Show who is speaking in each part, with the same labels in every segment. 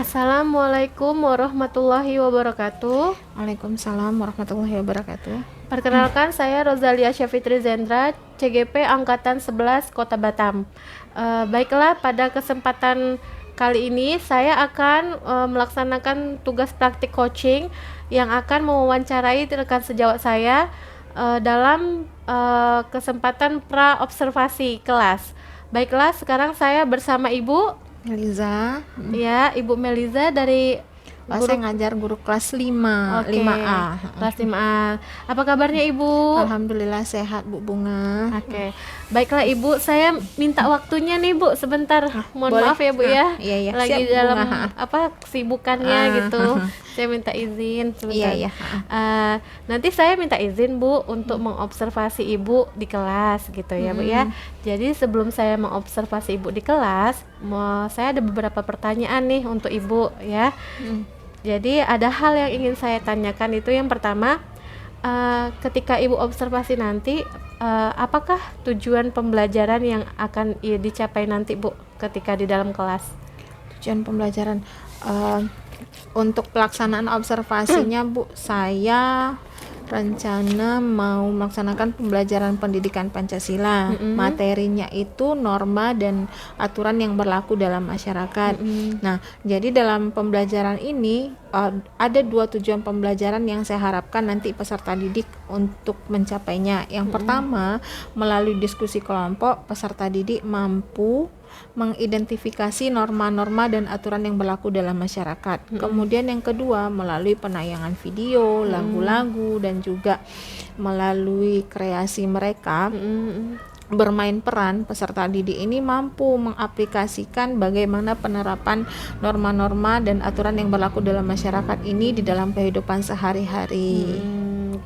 Speaker 1: Assalamualaikum warahmatullahi wabarakatuh.
Speaker 2: Waalaikumsalam warahmatullahi wabarakatuh.
Speaker 1: Perkenalkan, saya Rozalia Syafitri Zendra, CGP Angkatan 11 Kota Batam. Baiklah, pada kesempatan kali ini saya akan melaksanakan tugas praktik coaching yang akan mewawancarai rekan sejawat saya dalam kesempatan pra-observasi kelas. Baiklah, sekarang saya bersama Ibu
Speaker 2: Eliza,
Speaker 1: ya, Ibu Meliza dari
Speaker 2: saya ngajar guru kelas 5, 5A.
Speaker 1: kelas 5A. Apa kabarnya Ibu?
Speaker 2: Alhamdulillah sehat Bu Bunga.
Speaker 1: Oke. Baiklah Ibu, saya minta waktunya nih Bu sebentar. Mohon
Speaker 2: boleh.
Speaker 1: maaf ya Bu ya.
Speaker 2: Iya,
Speaker 1: Lagi
Speaker 2: siap,
Speaker 1: dalam
Speaker 2: Bunga.
Speaker 1: kesibukannya gitu. Saya minta izin sebentar.
Speaker 2: Iya.
Speaker 1: Nanti saya minta izin Bu untuk mengobservasi Ibu di kelas gitu ya Bu ya. Jadi sebelum saya mengobservasi Ibu di kelas, saya ada beberapa pertanyaan nih untuk Ibu ya. Jadi ada hal yang ingin saya tanyakan, itu yang pertama, ketika Ibu observasi nanti, apakah tujuan pembelajaran yang akan dicapai nanti Bu ketika di dalam kelas?
Speaker 2: Tujuan pembelajaran untuk pelaksanaan observasinya Bu, saya rencana mau melaksanakan pembelajaran pendidikan Pancasila. Materinya itu norma dan aturan yang berlaku dalam masyarakat. Nah, jadi dalam pembelajaran ini ada dua tujuan pembelajaran yang saya harapkan nanti peserta didik untuk mencapainya. Yang pertama, melalui diskusi kelompok, peserta didik mampu mengidentifikasi norma-norma dan aturan yang berlaku dalam masyarakat. Kemudian yang kedua, melalui penayangan video, lagu-lagu, dan juga melalui kreasi mereka bermain peran, peserta didik ini mampu mengaplikasikan bagaimana penerapan norma-norma dan aturan yang berlaku dalam masyarakat ini di dalam kehidupan sehari-hari.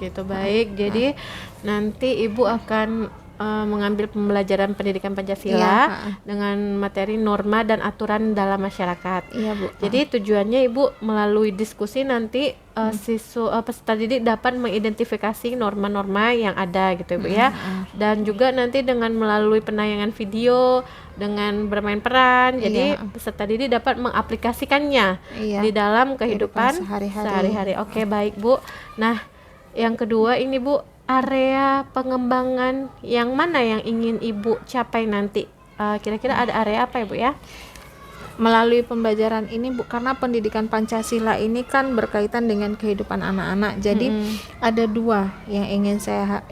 Speaker 1: Gitu, baik. Jadi nanti Ibu akan mengambil pembelajaran pendidikan Pancasila dengan materi norma dan aturan dalam masyarakat.
Speaker 2: Iya Bu.
Speaker 1: Jadi tujuannya Ibu melalui diskusi nanti peserta didik dapat mengidentifikasi norma-norma yang ada gitu Ibu ya. Dan juga nanti dengan melalui penayangan video dengan bermain peran, jadi peserta didik dapat mengaplikasikannya di dalam kehidupan sehari-hari. Oke, baik Bu. Nah, yang kedua ini Bu, area pengembangan yang mana yang ingin Ibu capai nanti? Kira-kira ada area apa ya Bu ya?
Speaker 2: Melalui pembelajaran ini Bu, karena pendidikan Pancasila ini kan berkaitan dengan kehidupan anak-anak. Jadi ada dua yang ingin saya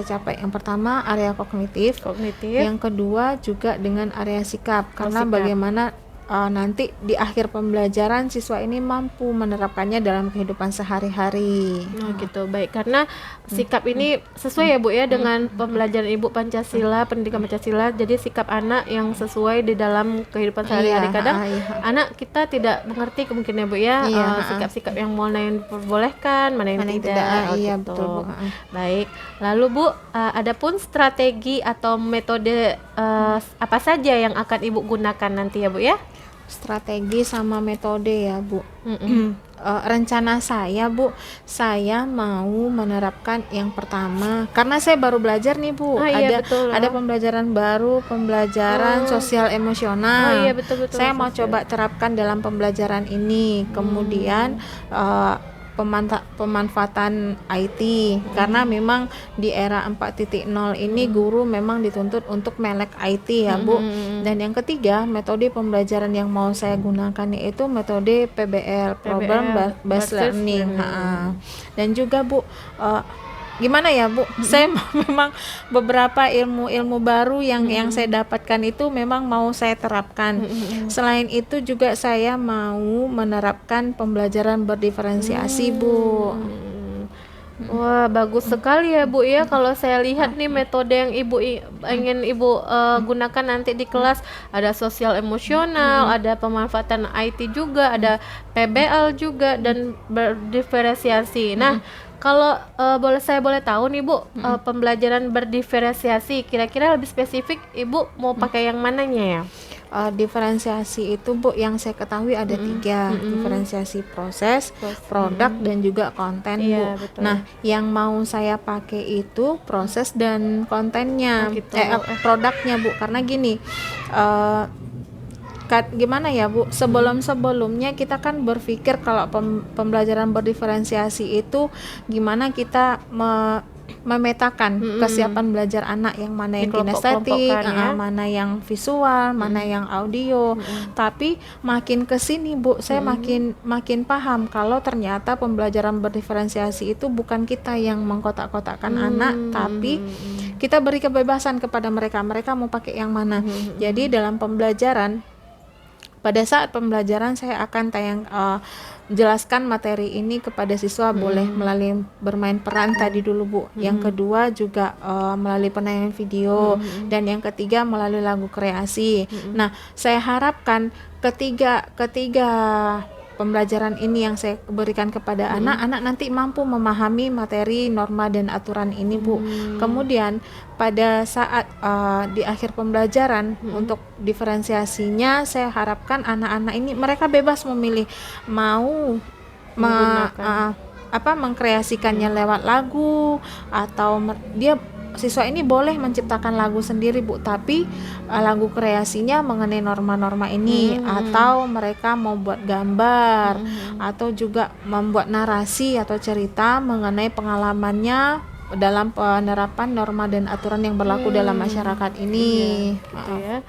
Speaker 2: capai. Yang pertama area kognitif. Yang kedua juga dengan area sikap. Karena bagaimana nanti di akhir pembelajaran siswa ini mampu menerapkannya dalam kehidupan sehari-hari.
Speaker 1: Gitu, baik. Karena sikap ini sesuai ya Bu ya dengan pembelajaran Ibu Pancasila, pendidikan Pancasila. Jadi sikap anak yang sesuai di dalam kehidupan sehari-hari. Kadang anak kita tidak mengerti kemungkinan ya Bu ya, sikap-sikap yang mana yang diperbolehkan, mana yang tidak.
Speaker 2: Iya,
Speaker 1: gitu.
Speaker 2: betul Bu.
Speaker 1: Baik. Lalu Bu, adapun strategi atau metode apa saja yang akan Ibu gunakan nanti ya Bu ya?
Speaker 2: Strategi sama metode ya Bu. Rencana saya Bu, saya mau menerapkan yang pertama, karena saya baru belajar nih Bu. Ada pembelajaran baru, pembelajaran sosial emosional.
Speaker 1: Betul,
Speaker 2: saya mau coba terapkan dalam pembelajaran ini. Kemudian pemanfaatan IT, karena memang di era 4.0 ini guru memang dituntut untuk melek IT ya Bu. Dan yang ketiga, metode pembelajaran yang mau saya gunakan yaitu metode PBL, Problem Based Learning. Dan juga Bu, gimana ya Bu, saya memang beberapa ilmu baru yang saya dapatkan itu memang mau saya terapkan. Selain itu juga saya mau menerapkan pembelajaran berdiferensiasi Bu.
Speaker 1: Wah, bagus sekali ya Bu ya. Kalau saya lihat nih metode yang ingin Ibu gunakan nanti di kelas, ada sosial emosional, ada pemanfaatan IT juga, ada PBL juga, dan berdiferensiasi. Nah, kalau saya boleh tahu nih Bu, pembelajaran berdiferensiasi kira-kira lebih spesifik Ibu mau pakai yang mananya ya?
Speaker 2: Diferensiasi itu Bu, yang saya ketahui ada tiga, diferensiasi proses, produk, dan juga konten Bu.
Speaker 1: Betul.
Speaker 2: Nah, yang mau saya pakai itu proses dan kontennya, produknya Bu, karena gini, gimana ya Bu, sebelumnya kita kan berpikir kalau pembelajaran berdiferensiasi itu gimana kita memetakan kesiapan belajar anak, yang mana yang kinestetik,
Speaker 1: Dikelompok-kelompokkan ya.
Speaker 2: mana yang visual, mana yang audio. Tapi makin kesini Bu, saya makin paham kalau ternyata pembelajaran berdiferensiasi itu bukan kita yang mengkotak-kotakkan anak, tapi kita beri kebebasan kepada mereka mau pakai yang mana. Jadi dalam pembelajaran, pada saat pembelajaran saya akan jelaskan materi ini kepada siswa, boleh melalui bermain peran tadi dulu Bu. Yang kedua juga melalui penayangan video, dan yang ketiga melalui lagu kreasi. Nah, saya harapkan ketiga pembelajaran ini yang saya berikan kepada anak-anak nanti mampu memahami materi, norma dan aturan ini Bu. Kemudian pada saat di akhir pembelajaran untuk diferensiasinya, saya harapkan anak-anak ini mereka bebas memilih mau mengkreasikannya lewat lagu, atau siswa ini boleh menciptakan lagu sendiri Bu, tapi lagu kreasinya mengenai norma-norma ini, atau mereka mau buat gambar, atau juga membuat narasi atau cerita mengenai pengalamannya dalam penerapan norma dan aturan yang berlaku dalam masyarakat ini.
Speaker 1: Gitu ya.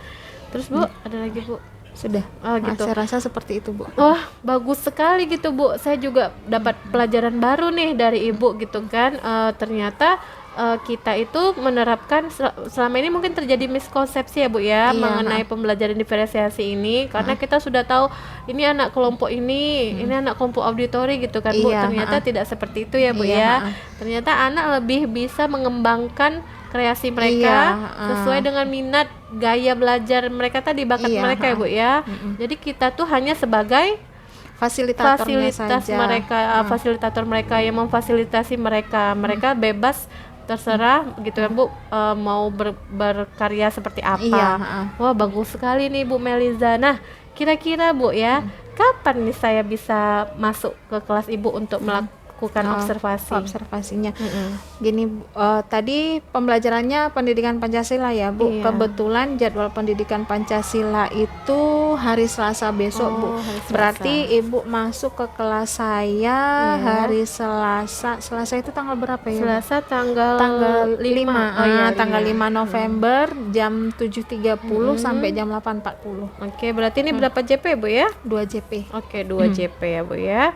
Speaker 1: Terus Bu, ada lagi Bu?
Speaker 2: Sudah.
Speaker 1: Gitu.
Speaker 2: Saya rasa seperti itu Bu.
Speaker 1: Wah, bagus sekali gitu Bu. Saya juga dapat pelajaran baru nih dari Ibu gitu kan. Ternyata kita itu menerapkan selama ini mungkin terjadi miskonsepsi ya Bu ya, mengenai pembelajaran diferensiasi ini, karena kita sudah tahu ini anak kelompok ini anak kelompok auditori gitu kan Bu. Ternyata tidak seperti itu ya Bu ya. Ternyata anak lebih bisa mengembangkan kreasi mereka sesuai dengan minat, gaya belajar mereka tadi, bakat mereka ya Bu ya. Jadi kita tuh hanya sebagai fasilitator mereka yang memfasilitasi mereka bebas terserah gitu kan Bu, mau berkarya seperti apa. Wah, bagus sekali nih Bu Meliza. Nah, kira-kira Bu ya, kapan nih saya bisa masuk ke kelas Ibu untuk melakukan observasinya? Gini, tadi pembelajarannya pendidikan Pancasila ya Bu. Kebetulan jadwal pendidikan Pancasila itu hari Selasa besok Bu. Berarti Ibu masuk ke kelas saya hari Selasa itu tanggal berapa ya? Selasa tanggal 5.
Speaker 2: Tanggal 5 November jam 7.30 sampai jam 8.40.
Speaker 1: Oke, berarti ini berapa JP Bu ya?
Speaker 2: 2 JP.
Speaker 1: Oke, 2 JP ya Bu ya.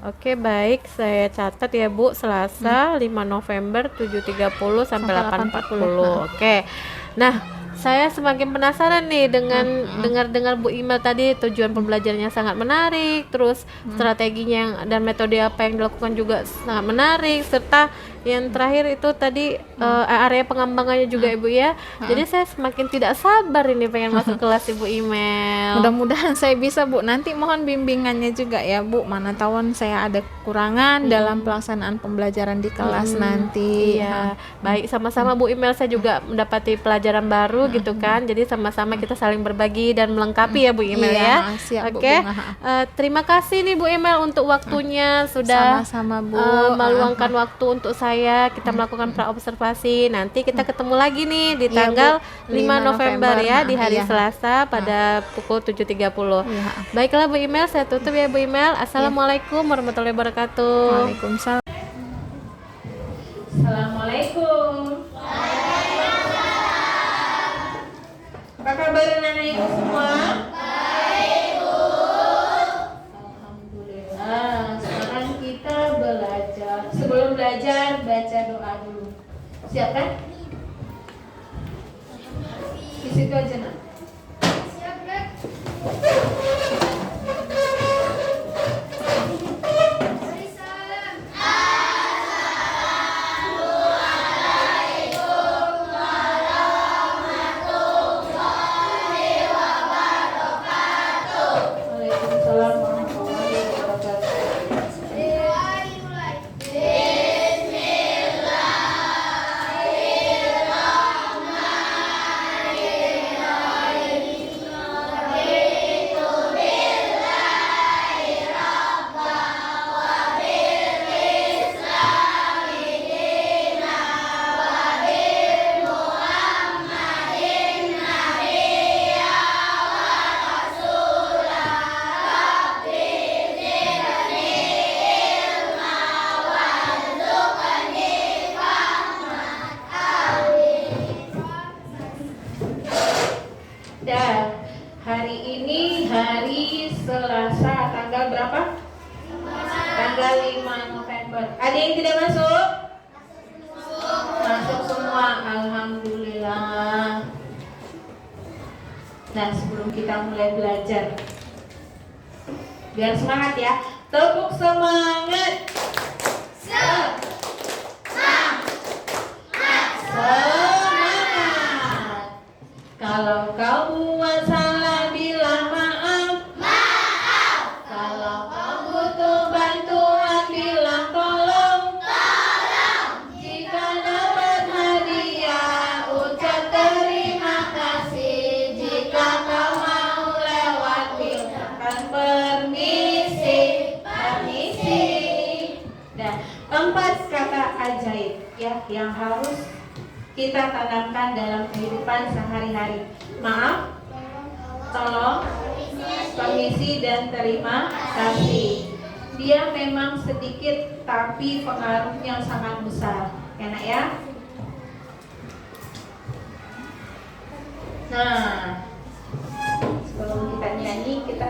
Speaker 1: Oke, baik, saya catat ya Bu, Selasa 5 November 7.30 sampai 8.40. Oke. Nah, saya semakin penasaran nih dengan dengar Bu Imel tadi, tujuan pembelajarannya sangat menarik, terus strateginya dan metode apa yang dilakukan juga sangat menarik, serta yang terakhir itu tadi area pengembangannya juga Ibu ya. Jadi saya semakin tidak sabar ini pengen masuk kelas Ibu Imel.
Speaker 2: Mudah-mudahan saya bisa Bu. Nanti mohon bimbingannya juga ya Bu. Mana tahu saya ada kekurangan dalam pelaksanaan pembelajaran di kelas nanti.
Speaker 1: Iya, baik, sama-sama Bu Imel, saya juga mendapati pelajaran baru gitu kan. Jadi sama-sama kita saling berbagi dan melengkapi ya Bu Imel ya.
Speaker 2: Siap,
Speaker 1: Oke.
Speaker 2: Bu.
Speaker 1: Terima kasih nih Bu Imel untuk waktunya, sudah
Speaker 2: sama-sama Bu.
Speaker 1: meluangkan waktu untuk kita melakukan praobservasi. Nanti kita ketemu lagi nih di tanggal 5 November ya, di hari Selasa pada pukul 7.30. Baiklah Bu Imel, saya tutup ya Bu Imel. Assalamualaikum warahmatullahi wabarakatuh.
Speaker 2: Waalaikumsalam.
Speaker 1: Assalamualaikum. Apa kabar anak-anak Ibu semua? Baik Bu. Alhamdulillah. Sekarang kita belajar. Sebelum belajar, baca doa dulu. Siap kan? Di situ aja nak. Siap kan?
Speaker 2: tanggal 5 November. Ada yang tidak masuk? Masuk semua. Alhamdulillah. Nah, sebelum kita mulai belajar, biar semangat ya. Tepuk semangat. Semangat. Kalau kau buat salah bilang maaf. Kalau kau butuh bantuan bilang tolong. Jika dapat hadiah ucap terima kasih. Jika kau mau lewat bilang permisi. Nah, 4 kata ajaib ya yang harus kita tanamkan dalam kehidupan sehari-hari. Maaf, tolong, permisi, dan terima kasih. Dia memang sedikit tapi pengaruhnya sangat besar. Enak ya? Nah, sebelum kita nyanyi, kita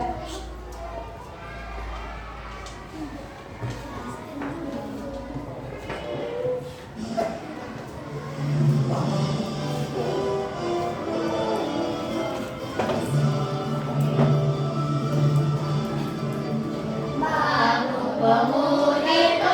Speaker 2: pemuda Indonesia,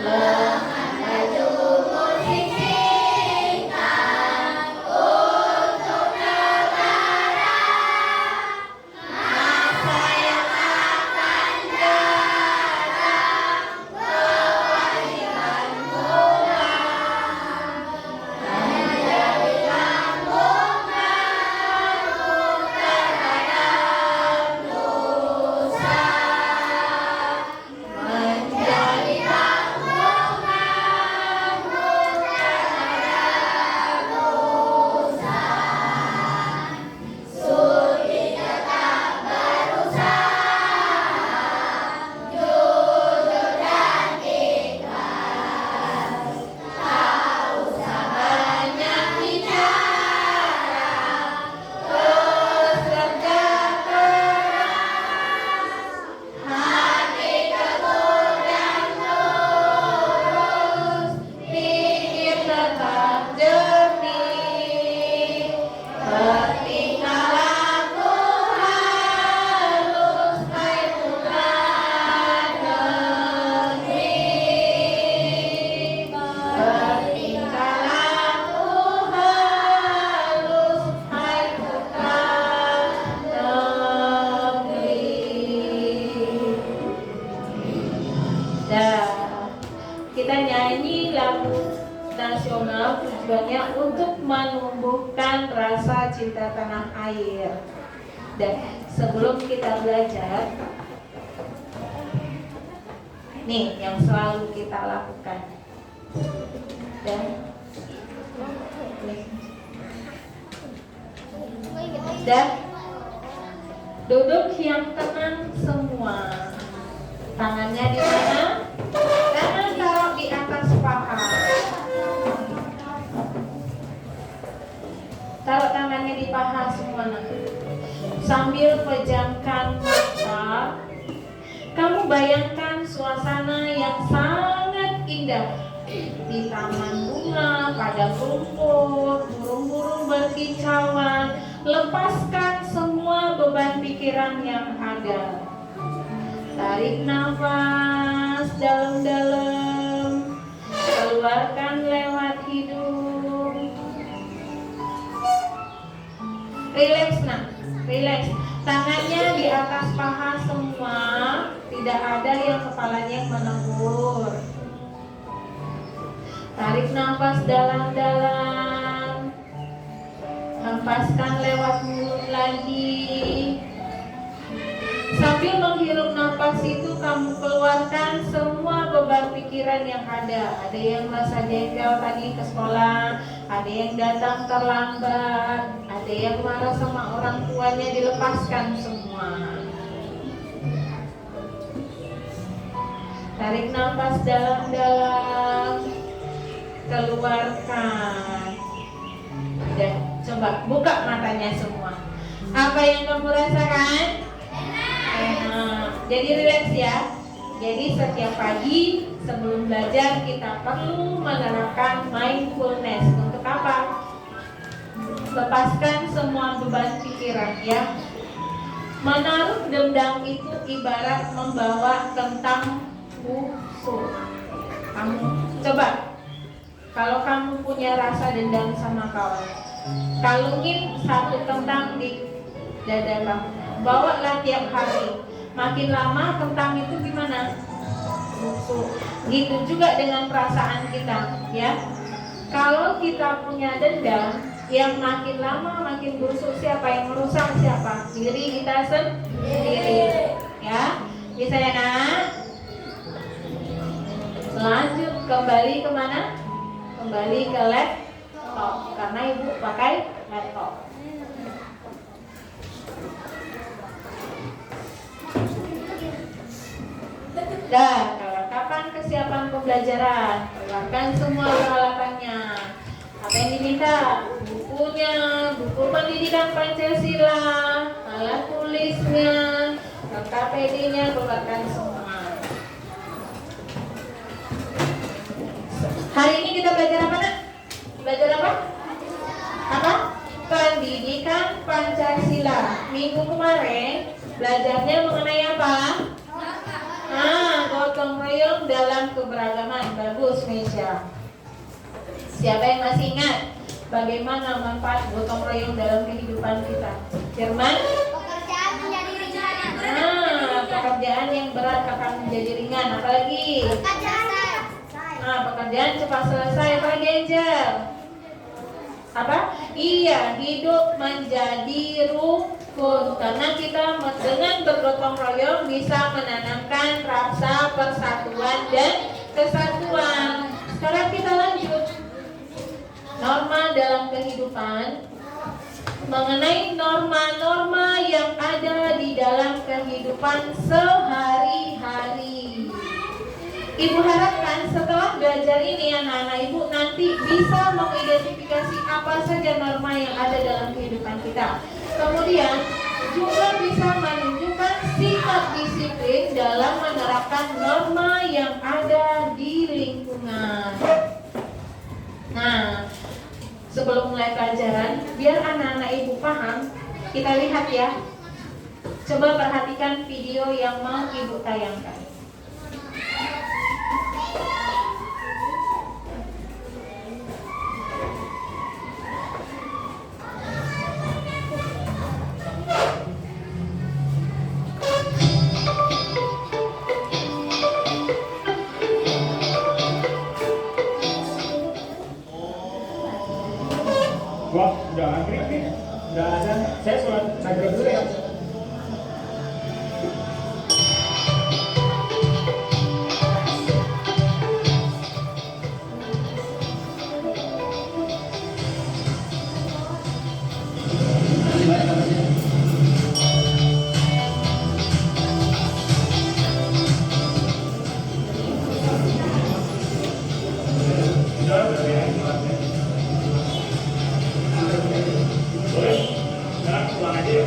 Speaker 2: lengan baju musik singkat untuk negara, masa yang akan datang, kewajiban pulang, menjadi lambung terhadap dosa, menjadi tanggungan terhadap dosa. Sudi tetap berusaha, jujur dan ikhlas, tak usah banyak bicara, terus kerja keras, hati teguh dan lurus, pikir tetap jernih, bertingkah laku halus, hai putra negeri. Bertingkah laku halus, hai putra negeri. Dah, kita nyanyi lagu nasional tujuannya untuk menumbuhkan rasa cinta tanah air. Dan sebelum kita belajar, nih yang selalu kita lakukan. Dan duduk yang tenang semua. Tangannya di mana? Tangan taruh di atas paha. Taruh tangannya di paha semua. Sambil pejamkan mata, kamu bayangkan suasana yang sangat indah. Di taman bunga, padang rumput, burung-burung berkicauan. Lepaskan semua beban pikiran yang ada. Tarik nafas dalam-dalam, keluarkan lewat hidung. Rileks nak, rileks. Tangannya di atas paha semua, tidak ada yang kepalanya menembur. Tarik nafas dalam-dalam, hempaskan lewat mulut lagi. Sambil menghirup nafas itu, kamu keluarkan semua beban pikiran yang ada. Ada yang merasa jengkel tadi ke sekolah, ada yang datang terlambat, ada yang marah sama orang tuanya, dilepaskan semua. Tarik nafas dalam-dalam, keluarkan. Dan coba buka matanya semua.
Speaker 3: Apa yang kamu rasakan? Enak. Jadi rileks ya. Jadi setiap pagi sebelum belajar kita perlu menerapkan mindfulness. Untuk apa? Lepaskan semua beban pikiran ya. Menaruh dendam itu ibarat membawa kentang busuk. Kamu coba, kalau kamu punya rasa dendam sama kawan, kalungin satu kentang di dada kamu, bawalah tiap hari. Makin lama kentang itu gimana? Busuk. Gitu juga dengan perasaan kita ya. Kalau kita punya dendam, yang makin lama makin busuk, siapa yang merusak? Siapa? Diri kita sendiri ya. Bisa ya nak? Lanjut kembali kemana? Kembali ke laptop, karena ibu pakai laptop. Dan kelengkapan kesiapan pembelajaran, keluarkan semua peralatannya. Apa yang diminta? Bukunya, buku pendidikan Pancasila, alat tulisnya, KPD-nya, keluarkan semua. Hari ini kita belajar apa nak? Belajar apa? Apa? Pendidikan Pancasila. Minggu kemarin belajarnya mengenai apa? Gotong royong dalam keberagaman. Bagus Meisha. Siapa yang masih ingat bagaimana manfaat gotong royong dalam kehidupan kita? Firman?
Speaker 4: Pekerjaan menjadi ringan.
Speaker 3: Pekerjaan yang berat akan menjadi ringan. Apalagi? Pekerjaan cepat selesai. Apalagi Angel? Apa? Iya, hidup menjadi rukun. Karena kita dengan bergotong royong bisa menanamkan rasa persatuan dan kesatuan. Sekarang kita lanjut. Norma dalam kehidupan, mengenai norma-norma yang ada di dalam kehidupan sehari-hari. Ibu harapkan setelah belajar ini anak-anak ibu nanti bisa mengidentifikasi apa saja norma yang ada dalam kehidupan kita. Kemudian juga bisa menunjukkan sikap disiplin dalam menerapkan norma yang ada di lingkungan. Nah, sebelum mulai pelajaran, biar anak-anak ibu paham, kita lihat ya. Coba perhatikan video yang mau ibu tayangkan.
Speaker 5: Wah, udah maghrib nih, udah azan. Saya sholat maghrib dulu ya. Boleh? Sekarang pulang aja ya.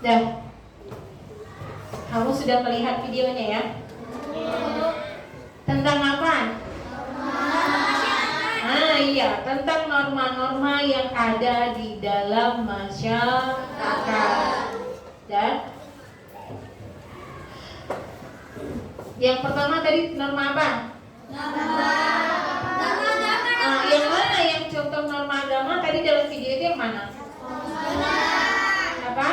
Speaker 3: Dah. Kamu sudah melihat videonya ya? Tentang apa? Iya, tentang norma-norma yang ada di dalam masyarakat. Dan yang pertama tadi norma apa? Yang mana yang contoh norma agama tadi dalam video itu yang mana? Apa?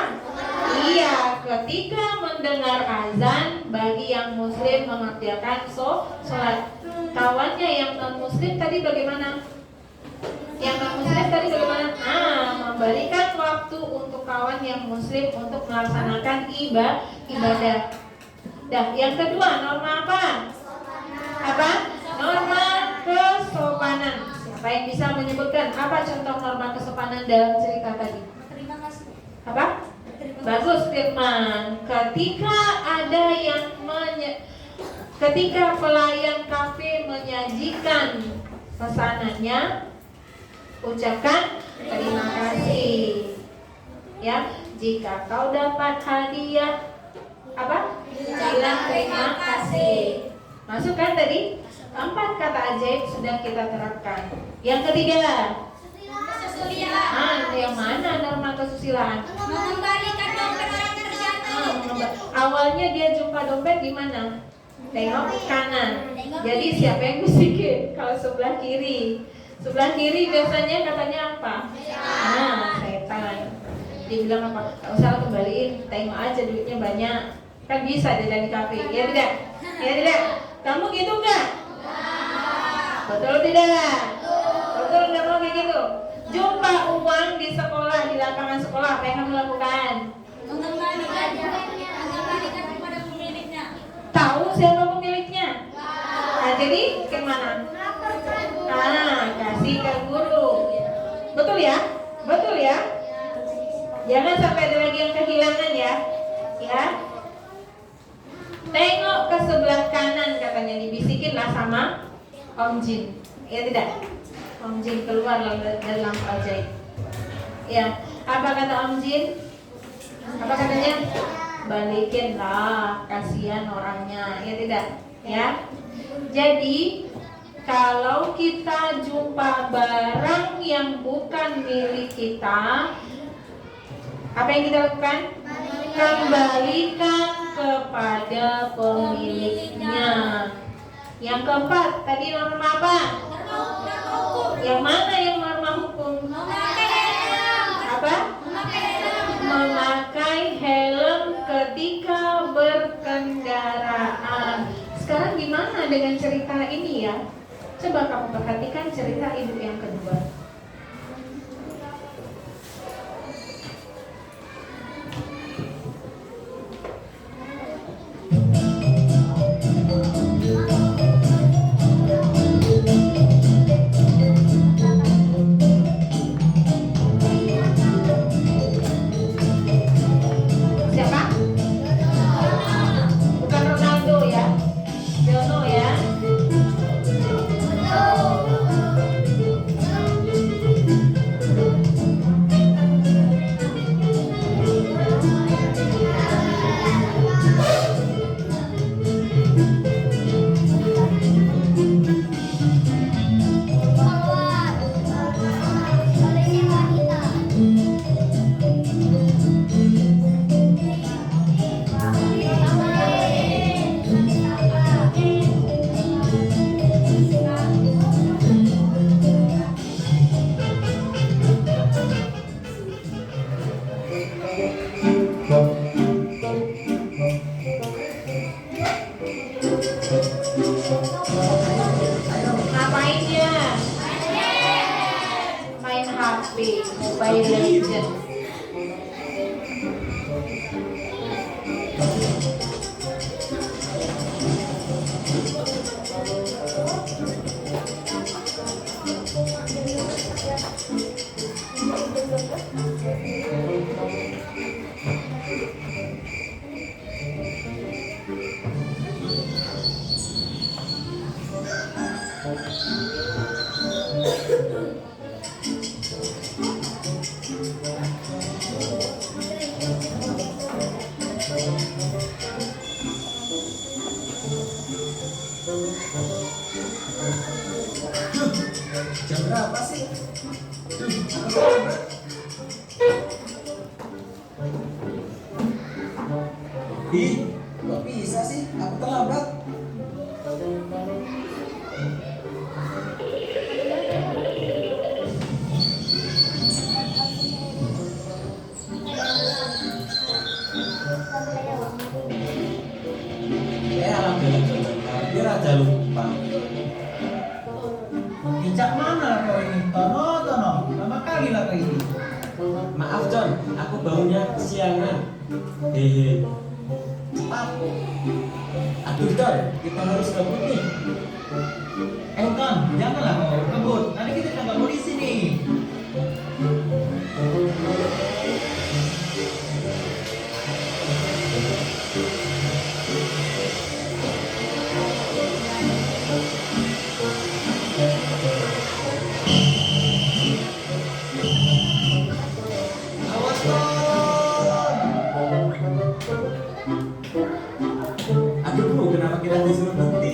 Speaker 3: Iya, ketika mendengar azan bagi yang muslim mengerjakan sholat. Kawannya yang non muslim tadi bagaimana? Yang non muslim tadi bagaimana? Memberikan waktu untuk kawan yang muslim untuk melaksanakan ibadah. Dah, yang kedua norma apa? Apa? Norma kesopanan. Siapa yang bisa menyebutkan apa contoh norma kesopanan dalam cerita tadi?
Speaker 4: Terima kasih.
Speaker 3: Apa? Bagus Firman. Ketika pelayan kafe menyajikan pesanannya, ucapkan terima kasih. Ya, jika kau dapat hadiah, apa? Bilang terima kasih. Masuk kan tadi? 4 kata ajaib sudah kita terapkan. Yang ketiga,
Speaker 4: Kesusilaan.
Speaker 3: yang mana norma kesusilaan?
Speaker 4: Mengembalikan dompet orang terjatuh.
Speaker 3: Awalnya dia jumpa dompet gimana? Tengok kanan. Jadi siapa yang bisikin? Kalau sebelah kiri. Sebelah kiri biasanya katanya apa? Setan. Dia bilang apa? Gak usah kembaliin, tengok aja duitnya banyak. Kan bisa dia dari kafe. Ya tidak? Ya tidak? Kamu gitu nggak? Betul tidak? Betul nggak mau kayak gitu? Jumpa uang di sekolah, di lapangan sekolah, apa yang kamu lakukan?
Speaker 4: Mengembalikan kepada pemiliknya.
Speaker 3: Tahu siapa pemiliknya? Jadi gimana? Kasih ke guru. Betul ya? Betul ya? Jangan sampai ada lagi yang kehilangan ya. Ya. Tengok ke sebelah kanan katanya, dibisikin lah sama Om Jin. Ya tidak? Om Jin keluar dari lampu ajaib. Ya. Apa kata Om Jin? Apa katanya? Balikin lah, kasihan orangnya. Ya tidak? Ya. Jadi kalau kita jumpa barang yang bukan milik kita, apa yang kita lakukan? Kembalikan kepada pemiliknya. Yang keempat, tadi norma apa? Yang mana yang norma hukum? Apa? Memakai helm ketika berkendaraan. Sekarang gimana dengan cerita ini ya? Coba kamu perhatikan cerita ibu yang kedua. Siapa? Bukan Ronaldo ya? Jono ya? Ngapain dia? Main HP, Mobile Legends.
Speaker 6: Jam berapa sih? Aku terlambat. Ih, kok bisa sih? Aku terlambat. Alhamdulillah cocok. Hampir aja lupa.
Speaker 5: Icak mana kau ini? Tono. Lama kali lah kau ini.
Speaker 6: Maaf John, aku bangunnya kesiangan. Hehe. Cepat. Aduh John, kita harus kebut nih.
Speaker 5: Ton, janganlah kau kebut. Nanti kita tangkap polisi nih.
Speaker 6: Awas Ton. Aduh bro, kenapa kita disuruh berhenti?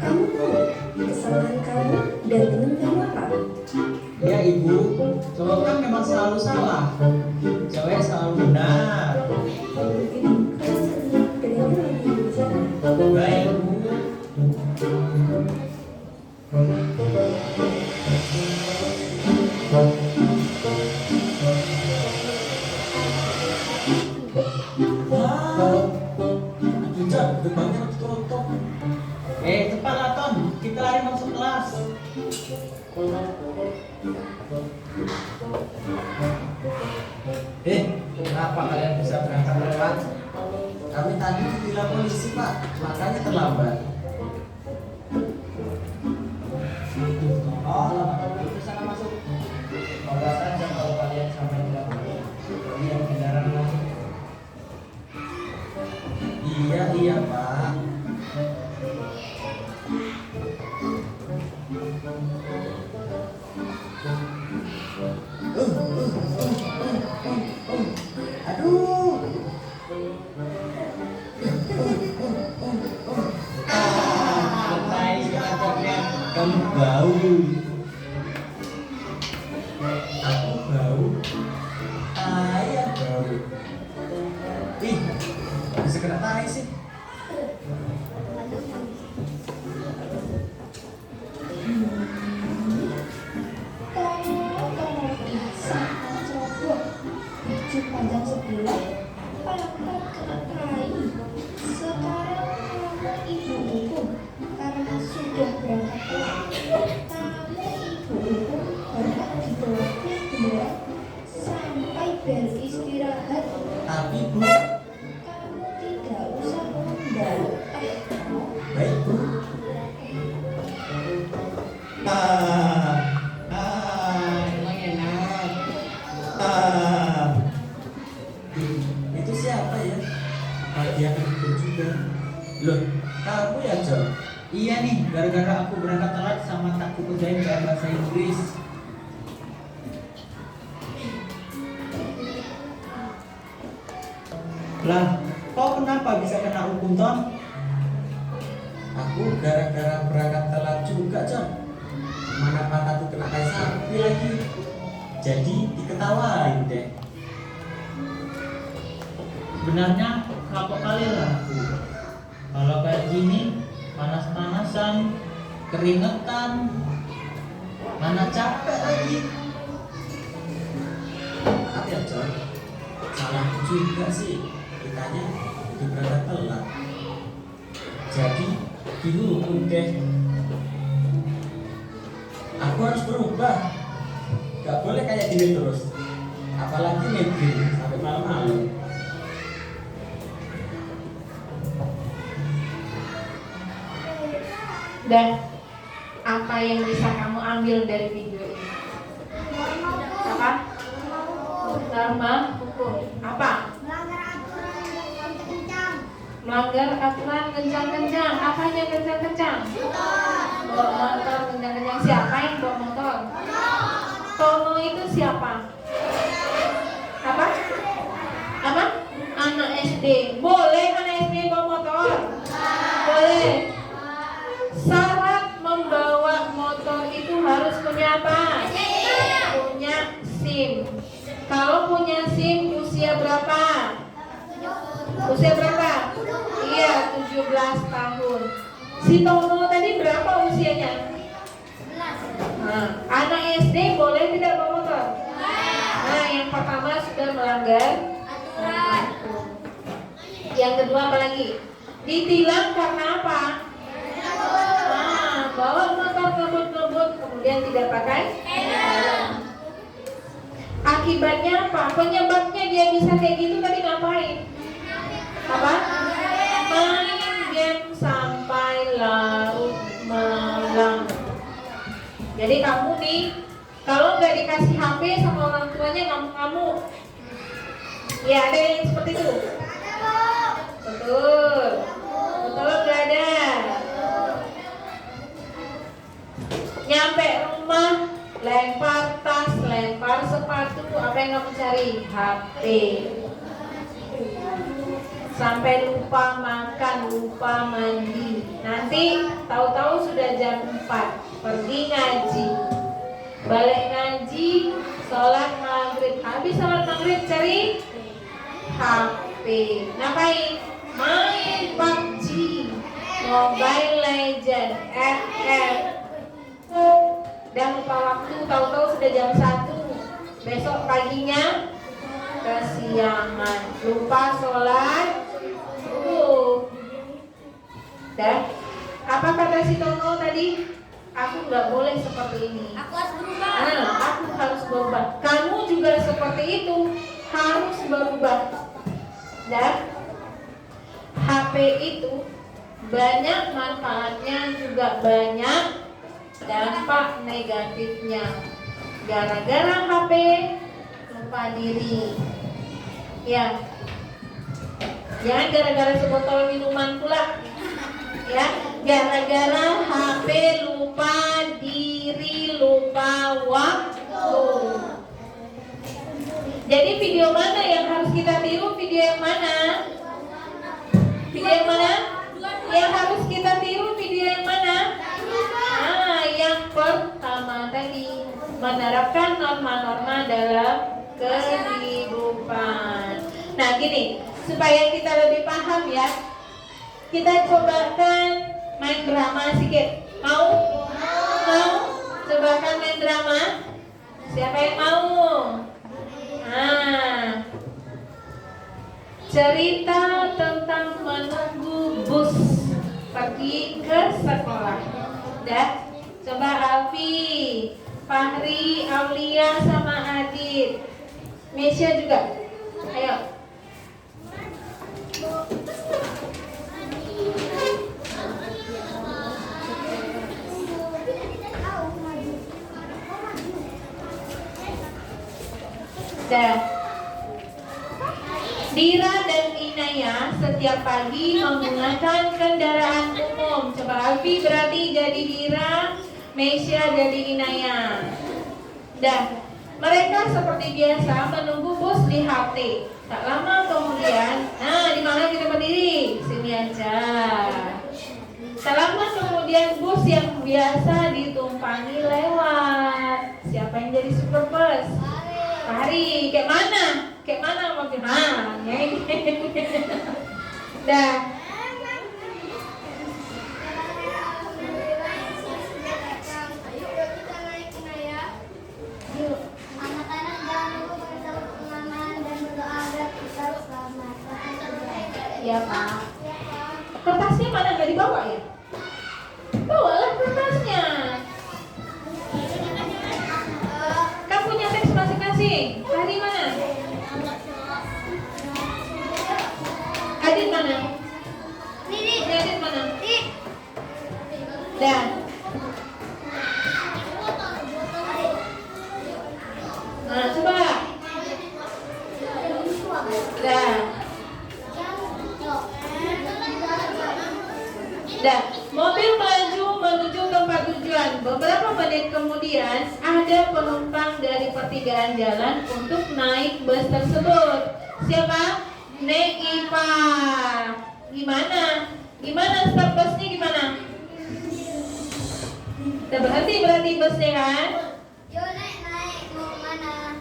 Speaker 7: Kamu tahu kesalahan kamu dan teman kamu apa?
Speaker 5: Ya ibu, cowok kan memang selalu salah. Cewek selalu benar.
Speaker 7: Kalau begitu, kamu dengar lagi bicara.
Speaker 5: Baik bu.
Speaker 6: Aduh John, gerbangnya tutup.
Speaker 5: Cepatlah Ton, kita lari masuk kelas.
Speaker 6: Kenapa kalian bisa berangkat lewat? Kami tadi ditilang polisi pak, makanya terlambat.
Speaker 5: Oh, itu sana masuk. Bawa saja kalau kalian sampai terlambat. Kalian kendaraan masuk.
Speaker 6: Iya pak. Aduh.
Speaker 5: Santai sebenarnya.
Speaker 6: Kamu bau. Aku bau. Ayah bau. Ih, bisa kena tai sih.
Speaker 7: Kamu bisa coba baju panjang sebelah, pangkat kena tai. Sekarang kamu ibu hukum karena sudah berangkat telat. Kamu ibu hukum berhak dibawa ke bendera sampai beristirahat.
Speaker 6: Tapi bu,
Speaker 7: Kamu tidak usah membawa
Speaker 6: baik bu.
Speaker 5: Emang enak.
Speaker 6: Itu siapa ya? Dia akan ikut juga. Loh, kamu ya John?
Speaker 5: Iya nih, gara-gara aku berangkat telat sama tak kukerjain PR bahasa Inggris. Lah, kau kenapa bisa kena hukum Ton?
Speaker 6: Aku gara-gara berangkat telat juga John. Mana mataku kena tai sapi lagi. Jadi diketawain deh.
Speaker 5: Sebenarnya kapok kali lah aku. Kalau kayak gini, panas-panasan, keringetan, mana capek lagi.
Speaker 6: Maaf ya John, salahku juga sih. Kitanya udah berangkat telat. Jadi dihukum deh. Aku harus berubah. Gak boleh kayak gini terus. Apalagi mimpi sampai malam-malam.
Speaker 3: Dan apa yang bisa kamu ambil dari video ini? Apa? Norma hukum. Apa? Melanggar aturan kencang-kencang. Apanya kencang-kencang? Bawa motor kencang-kencang. Siapa yang bawa motor? Tono itu siapa? Apa? Apa? Anak SD. Boleh anak SD bawa motor? Boleh. Syarat membawa motor itu harus punya apa? Punya SIM. Kalau punya SIM usia berapa? Usia berapa? Iya, 17 tahun. Si Tono tadi berapa usianya? Nah, anak SD boleh tidak bawa motor? Nah, yang pertama sudah melanggar aturan. Yang kedua apa lagi? Ditilang karena apa? Nah, bawa motor ngebut-ngebut kemudian tidak pakai helm. Akibatnya apa? Penyebabnya dia bisa kayak gitu tadi ngapain? Apa? Main game sampai larut malam. Jadi kamu nih, kalau nggak dikasih HP sama orang tuanya ngamuk-ngamuk. Ya ada yang seperti itu. Betul. Betul nggak ada. Nyampe rumah, lempar tas, lempar sepatu, apa yang kamu cari? HP. Sampai lupa makan, lupa mandi. Nanti tahu-tahu sudah jam 4, pergi ngaji. Balik ngaji, sholat maghrib. Habis sholat maghrib cari HP. Ngapain? Main PUBG, Mobile Legend, FF. Dan lupa waktu, tahu-tahu sudah jam 1. Besok paginya kesiangan, lupa sholat subuh. Dan apa kata si Tono tadi? Aku nggak boleh seperti ini.
Speaker 4: Aku harus berubah.
Speaker 3: Nah, aku harus berubah. Kamu juga seperti itu, harus berubah. Dan HP itu banyak manfaatnya, juga banyak dampak negatifnya. Gara-gara HP lupa diri. Ya, jangan gara-gara sebotol minuman pula. Ya, gara-gara HP lupa diri, lupa waktu. Jadi video mana yang harus kita tiru? Video yang mana? Video yang mana? Yang harus kita tiru video yang mana? Nah, yang pertama tadi, menerapkan norma-norma dalam kehidupan. Nah gini, supaya kita lebih paham ya, kita cobakan main drama sedikit. Mau? Mau? Cobakan main drama. Siapa yang mau? Nah, cerita tentang menunggu bus pergi ke sekolah. Dah, coba Alfi, Fahri, Aulia sama Adit, Mesya juga. Ayo. Dah. Dira dan Inaya setiap pagi menggunakan kendaraan umum. Coba Alfi berarti jadi Dira, Mesya jadi Inaya. Dan mereka seperti biasa menunggu bus di halte. Tak lama kemudian, nah di mana kita berdiri? Sini aja. Tak lama kemudian bus yang biasa ditumpangi lewat. Siapa yang jadi super bus? Fahri. Kayak mana? Kayak mana mobil? Nah, dah.
Speaker 4: Anak-anak jangan lupa bersabar pengaman dan berdoa agar kita selamat.
Speaker 3: Ya Pak. Kertasnya mana nggak dibawa ya? Bawalah kertasnya. Kamu punya teks masing-masing. Hari mana? Adit mana? Ini Adit mana? Dah. Nah, coba. Dah. Dah. Mobil melaju menuju tempat tujuan. Beberapa menit kemudian ada penumpang dari pertigaan jalan untuk naik bus tersebut. Siapa? Neipa. Gimana? Gimana start busnya gimana? Udah berhenti berarti busnya kan?
Speaker 4: Yo naik mau kemana?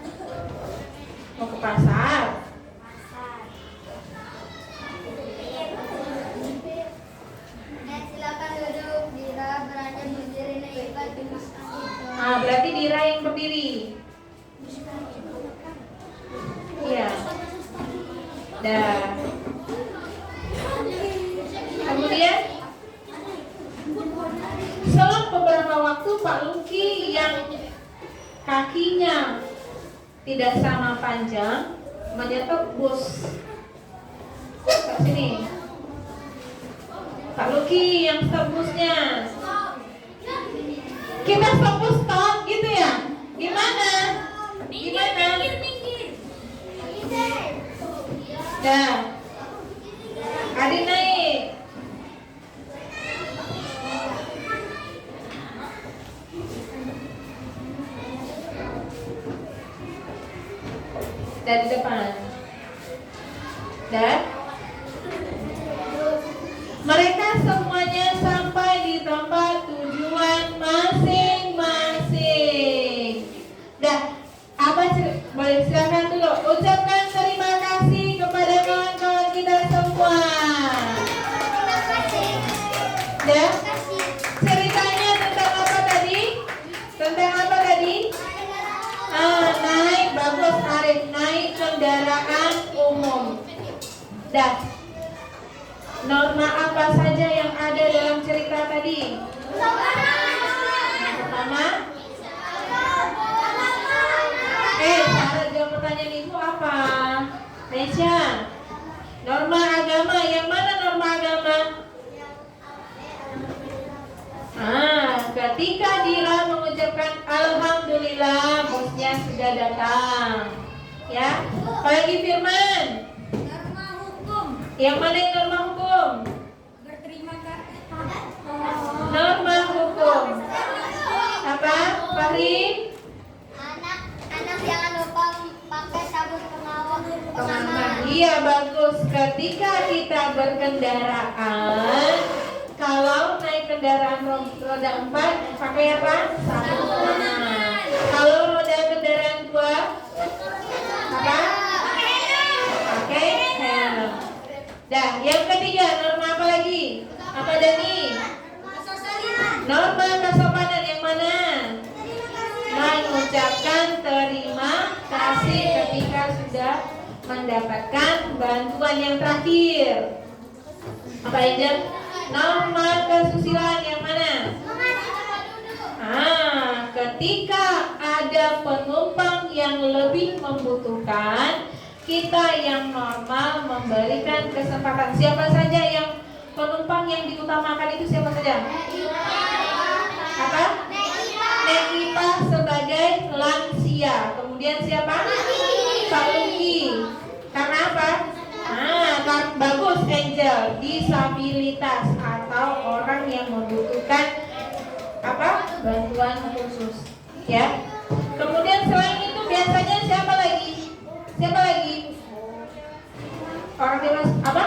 Speaker 3: Mau ke pasar.
Speaker 4: Pasar. Silakan duduk. Dira berada berdiri naik batu.
Speaker 3: Nah, berarti Dira yang berdiri. Iya. Dah. Kemudian selang beberapa waktu Pak Luki yang kakinya tidak sama panjang menyetok bus ke sini. Pak Luki yang stop busnya. Kita stop bus stop gitu ya? Gimana? Gimana? Dah. Adik naik. Dari depan. Dan mereka semuanya sampai di tempat tujuan masing-masing. Dah, apa boleh silakan dulu ucapkan terima kasih kepada kawan-kawan kita semua.
Speaker 4: Terima kasih.
Speaker 3: Dah,
Speaker 4: Terima kasih.
Speaker 3: ceritanya tentang apa tadi? Tentang apa tadi? Naik, bagus Arif, naik kendaraan umum. Dah. Norma apa saja yang ada dalam cerita tadi? Yang pertama, cara jawab pertanyaan ibu apa? Nesya. Norma agama, yang mana norma agama? Ketika Dira mengucapkan alhamdulillah, bosnya sudah datang. Ya, apalagi Firman.
Speaker 4: Norma hukum.
Speaker 3: Yang mana yang norma hukum?
Speaker 4: Berterima kasih.
Speaker 3: Norma hukum. Apa? Fahri?
Speaker 4: Anak jangan lupa pakai sabun pengaman.
Speaker 3: Iya, bagus. Ketika kita berkendaraan, kalau naik kendaraan roda 4 pakai apa? Sabun pengaman. Kalau roda kendaraan 2 apa? Pakai helm. Dah, yang ketiga norma apa lagi? Apa Dani? Norma kesopanan yang mana? Mengucapkan terima kasih ketika sudah mendapatkan bantuan yang terakhir. Apa Angel? Norma kesusilaan yang mana? Ketika ada penumpang yang lebih membutuhkan, kita yang normal memberikan kesempatan. Siapa saja yang penumpang yang diutamakan itu siapa saja? Apa? Nek Ipa sebagai lansia. Kemudian siapa? Pak Luki. Karena apa? Bagus Angel, disabilitas atau orang yang membutuhkan apa? Bantuan khusus. Ya. Kemudian selain itu biasanya siapa lagi? Siapa lagi? Orang dewasa apa?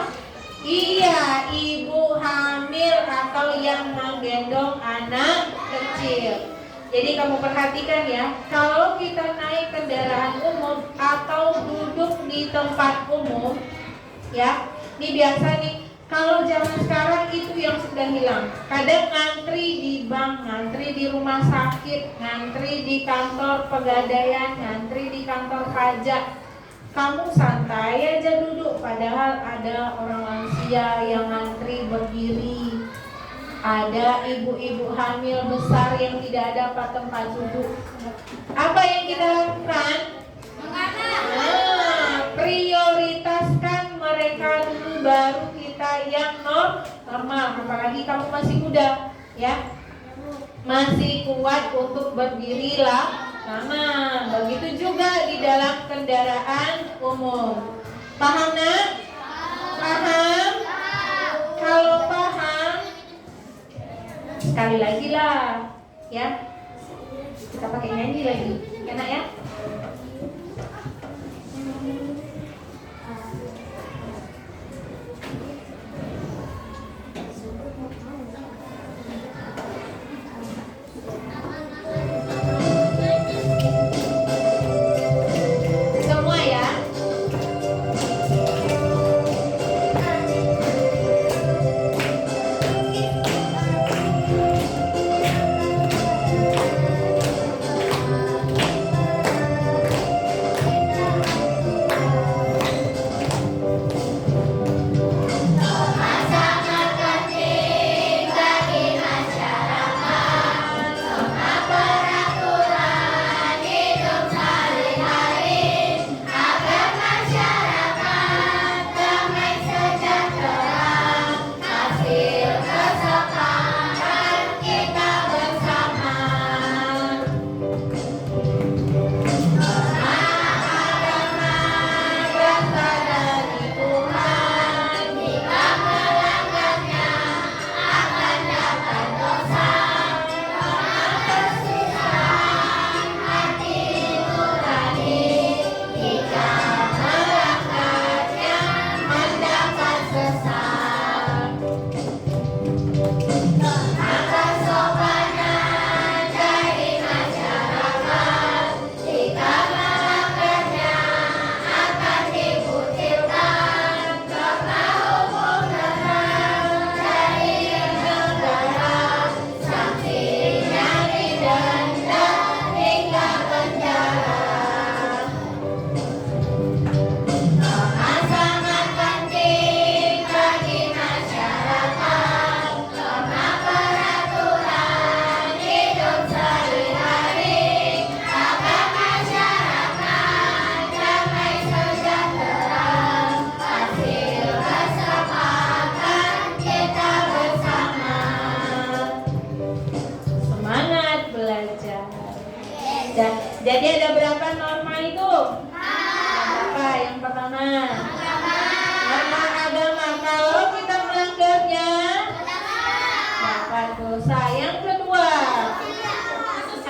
Speaker 3: Iya, ibu hamil atau yang menggendong anak kecil. Jadi kamu perhatikan ya, kalau kita naik kendaraan umum atau duduk di tempat umum, ya, ini biasa nih. Kalau zaman sekarang itu yang sudah hilang. Kadang ngantri di bank, ngantri di rumah sakit, ngantri di kantor pegadaian, ngantri di kantor pajak. Kamu santai aja duduk, padahal ada orang lansia yang ngantri berdiri. Ada ibu-ibu hamil besar yang tidak dapat tempat duduk. Apa yang kita lakukan? Prioritaskan mereka dulu, baru kita yang normal. Apalagi kamu masih muda, ya, masih kuat untuk berdiri lah. Nah, begitu juga di dalam kendaraan umum. Paham nak? Paham? Kalau paham, sekali lagi lah, ya. Kita pakai nyanyi lagi, enak ya? Jadi ada berapa norma itu? Apa? Yang pertama, norma agama. Kalau kita melanggarnya, dapat dosa. Yang kedua,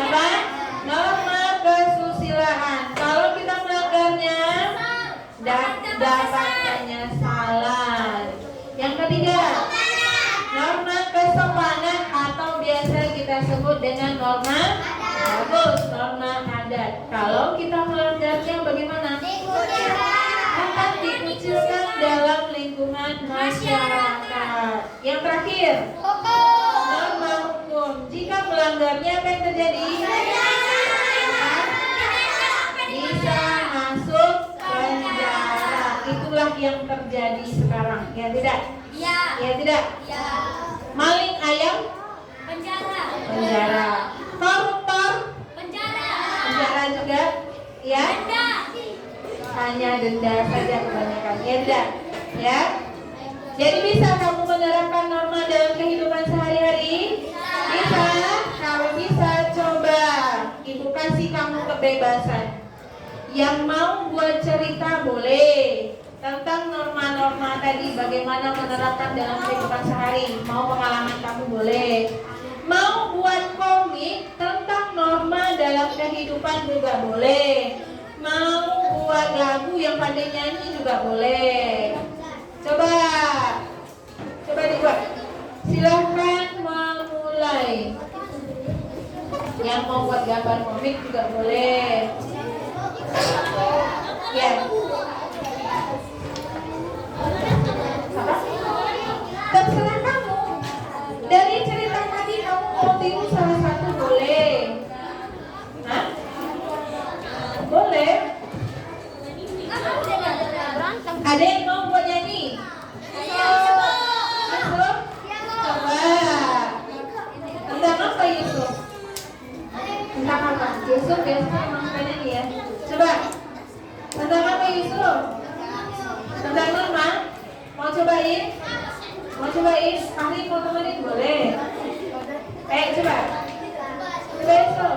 Speaker 3: apa? Norma kesusilaan. Kalau kita melanggarnya, dapat penyesalan. Yang ketiga, norma kesopanan atau biasa kita sebut dengan norma adat. Kalau kita melanggarnya bagaimana? Akan dikucilkan dalam lingkungan masyarakat. Yang terakhir, norma hukum. Jika melanggarnya apa yang terjadi? Bisa masuk penjara. Itulah yang terjadi sekarang. Ya tidak? Ya tidak? Maling ayam? Penjara. Koruptor? Penjara juga? Ya? Hanya denda saja kebanyakan. Ya tidak? Ya? Jadi bisa kamu menerapkan norma dalam kehidupan sehari-hari? Bisa? Kalau bisa, coba Ibu kasih kamu kebebasan. Yang mau buat cerita boleh tentang norma-norma tadi, bagaimana menerapkan dalam kehidupan sehari. Mau pengalaman kamu boleh. Mau buat komik tentang norma dalam kehidupan juga boleh. Mau buat lagu yang pandai nyanyi juga boleh. Coba dibuat. Silahkan memulai. Yang mau buat gambar komik juga boleh. Ya. Terserah kamu. Dari cerita tadi kamu mau tiru salah satu boleh. Hah? Boleh. Ada yang mau buat nyanyi? Yusuf? Coba. Tentang apa Yusuf? Tentang apa? Yusuf biasanya emang suka nyanyi ya. Coba. Tentang apa Yusuf? Tentang norma? Mau cobain? Ahli mau temenin boleh? Coba. Coba Yusuf.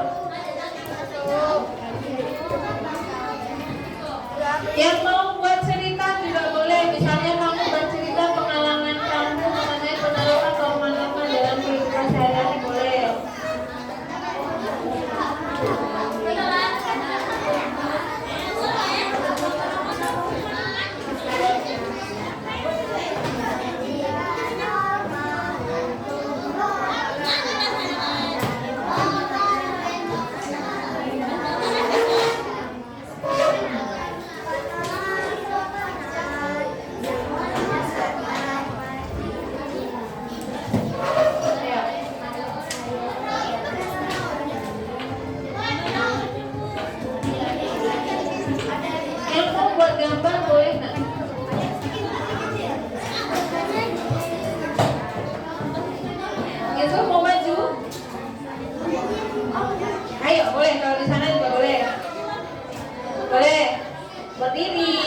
Speaker 3: Yang mau buat cerita juga boleh. Misalnya kamu buat cerita pengalaman kamu mengenai penerapan norma-norma dalam kehidupan sehari-hari boleh. Yang mau buat gambar boleh nggak? Yusuf mau maju? Ayo boleh, kalau di sana juga boleh. Boleh. Berdiri.